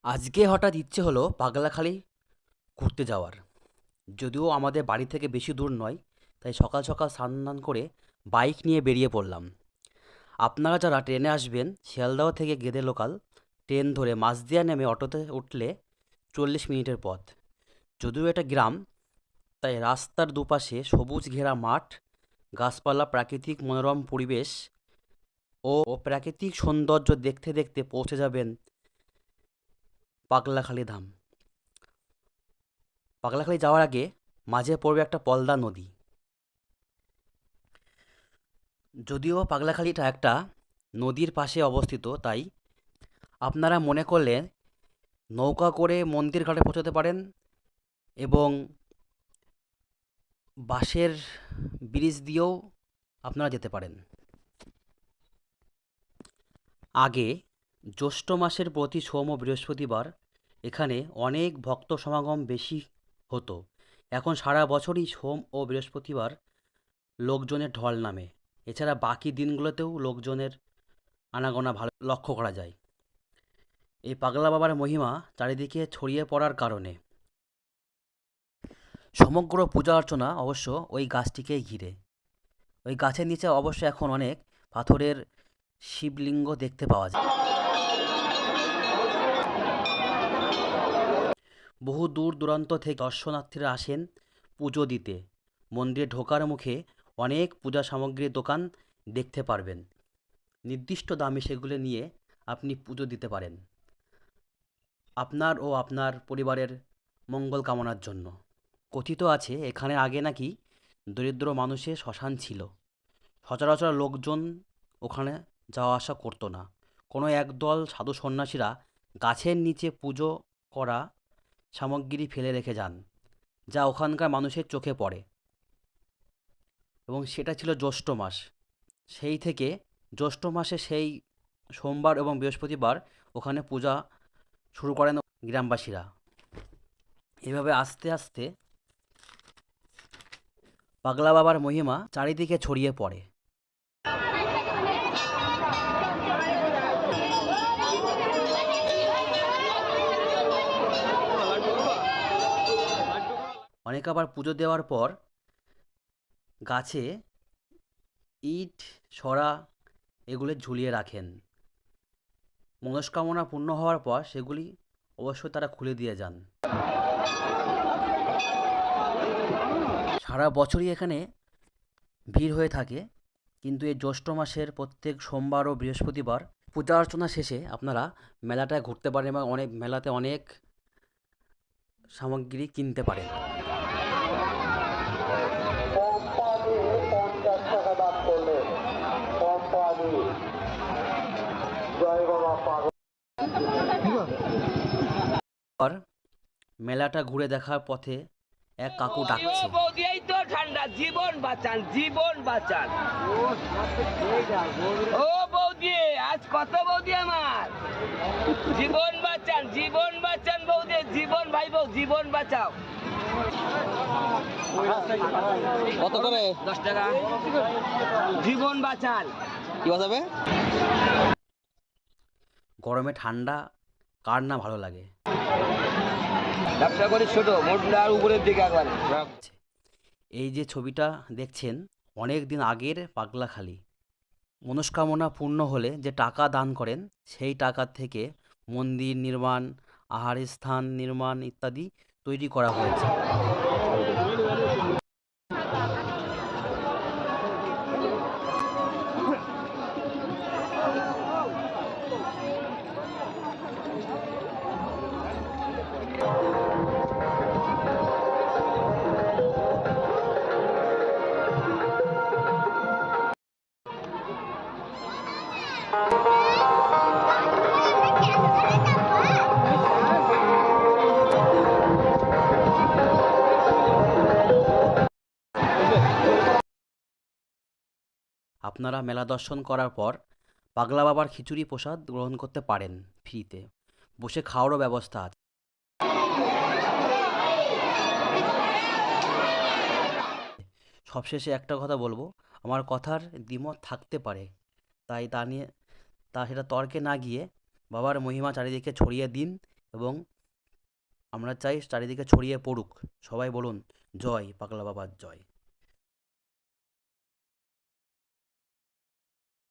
আজকে হঠাৎ ইচ্ছে হলো পাগলাখালি ঘুরতে যাওয়ার। যদিও আমাদের বাড়ি থেকে বেশি দূর নয়, তাই সকাল সকাল স্নান টান করে বাইক নিয়ে বেরিয়ে পড়লাম। আপনারা যারা ট্রেনে আসবেন, শিয়ালদহ থেকে গেদে লোকাল ট্রেন ধরে মাঝদিয়া নেমে অটোতে উঠলে 40 মিনিটের পথ। যদিও এটা গ্রাম, তাই রাস্তার দুপাশে সবুজ ঘেরা মাঠ, গাছপালা, প্রাকৃতিক মনোরম পরিবেশ ও প্রাকৃতিক সৌন্দর্য দেখতে দেখতে পৌঁছে যাবেন পাগলাখালি ধাম। পাগলাখালি যাওয়ার আগে মাঝে পড়বে একটা পলদা নদী। যদিও পাগলাখালিটা একটা নদীর পাশে অবস্থিত, তাই আপনারা মনে করলে নৌকা করে মন্দির ঘাটে পৌঁছাতে পারেন এবং বাঁশের ব্রিজ দিয়েও আপনারা যেতে পারেন। আগে জ্যৈষ্ঠ মাসের প্রতি সোম ও বৃহস্পতিবার এখানে অনেক ভক্ত সমাগম বেশি হতো। এখন সারা বছরই সোম ও বৃহস্পতিবার লোকজনের ঢল নামে। এছাড়া বাকি দিনগুলোতেও লোকজনের আনাগোনা ভালো লক্ষ্য করা যায়। এই পাগলা বাবার মহিমা চারিদিকে ছড়িয়ে পড়ার কারণে সমগ্র পূজা অর্চনা অবশ্য ওই গাছটিকেই ঘিরে। ওই গাছের নিচে অবশ্য এখন অনেক পাথরের শিবলিঙ্গ দেখতে পাওয়া যায়। বহু দূর দূরান্ত থেকে দর্শনার্থীরা আসেন পুজো দিতে। মন্দিরে ঢোকার মুখে অনেক পূজা সামগ্রীর দোকান দেখতে পারবেন। নির্দিষ্ট দামে সেগুলো নিয়ে আপনি পুজো দিতে পারেন আপনার ও আপনার পরিবারের মঙ্গল কামনার জন্য। কথিত আছে এখানে আগে নাকি দরিদ্র মানুষের শ্মশান ছিল। সচরাচর লোকজন ওখানে যাওয়া আসা করতো না। কোনো একদল সাধু সন্ন্যাসীরা গাছের নিচে পুজো করা সামগ্রী ফেলে রেখে যান, যা ওখানকার মানুষের চোখে পড়ে। এবং সেটা ছিল জ্যৈষ্ঠ মাস। সেই থেকে জ্যৈষ্ঠ মাসে সেই সোমবার এবং বৃহস্পতিবার ওখানে পূজা শুরু করেন গ্রামবাসীরা। এভাবে আস্তে আস্তে পাগলা বাবার মহিমা চারিদিকে ছড়িয়ে পড়ে। অনেকে আবার পুজো দেওয়ার পর গাছে ইট, সরা এগুলো ঝুলিয়ে রাখেন। মনস্কামনা পূর্ণ হওয়ার পর সেগুলি অবশ্যই তারা খুলে দিয়ে যান। সারা বছরই এখানে ভিড় হয়ে থাকে, কিন্তু এই জ্যৈষ্ঠ মাসের প্রত্যেক সোমবার ও বৃহস্পতিবার পূজা অর্চনা শেষে আপনারা মেলাটায় ঘুরতে পারেন এবং মেলাতে অনেক সামগ্রী কিনতে পারেন। পর মেলাটা ঘুরে দেখার পথে এক কাকু ডাকছে, বৌদি এই তো ঠান্ডা, জীবন বাঁচান, জীবন বাঁচান। ও বৌদি, আজ কত বৌদি আমার, জীবন বাঁচান, জীবন বাঁচান বৌদি, জীবন ভাই বউ, জীবন বাঁচাও। কত করে? 10 টাকা। জীবন বাঁচান। কি বাঁচাবে? গরমে ঠান্ডা কার না ভালো লাগে। ব্যবসা করি ছোট, মোটলার উপরের দিকে একবার। এই যে ছবিটা দেখছেন, অনেক দিন আগের পাগলাখালি। মনস্কামনা পূর্ণ হলে যে টাকা দান করেন, সেই টাকা থেকে মন্দির নির্মাণ, আহার স্থান নির্মাণ ইত্যাদি তৈরি করা হয়েছে। আপনারা মেলা দর্শন করার পর পাগলা বাবার খিচুড়ি প্রসাদ গ্রহণ করতে পারেন ফ্রিতে। বসে খাওয়ারও ব্যবস্থা আছে। সবশেষে একটা কথা বলবো, আমার কথার দ্বিমত থাকতে পারে, তাই সেটা তর্কে না গিয়ে বাবার মহিমা চারিদিকে ছড়িয়ে দিন এবং আমরা চাই চারিদিকে ছড়িয়ে পড়ুক। সবাই বলুন জয় পাগলা বাবার জয়।